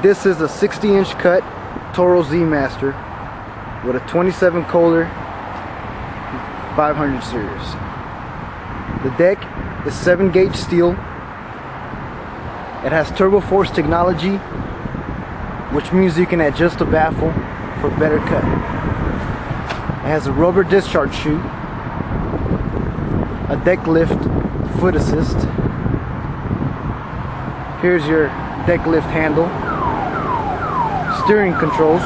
This is a 60-inch cut Toro Z Master with a 27 Kohler 500 series. The deck is 7-gauge steel. It has turbo force technology, which means you can adjust the baffle for better cut. It has a rubber discharge chute, a deck lift foot assist. Here's your deck lift handle, steering controls,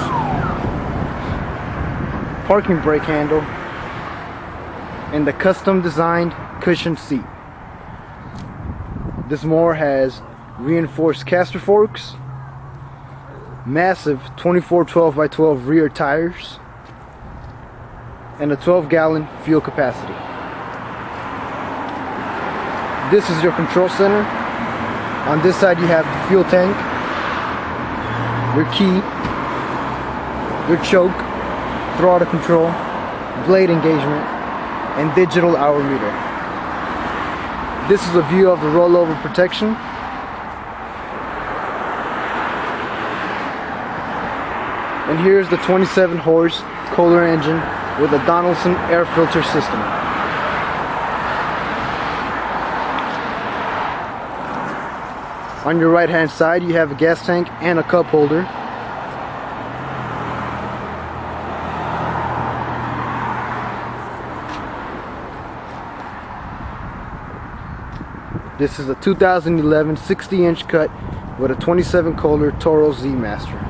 parking brake handle, and the custom designed cushion seat. This mower has reinforced caster forks, massive 24 12x12 rear tires, and a 12-gallon fuel capacity. This is your control center. On this side you have the fuel tank, your key, your choke, throttle control, blade engagement, and digital hour meter. This is a view of the rollover protection. And here's the 27 horse Kohler engine with a Donaldson air filter system. On your right hand side you have a gas tank and a cup holder. This is a 2011 60-inch cut with a 27 Kohler Toro Z Master.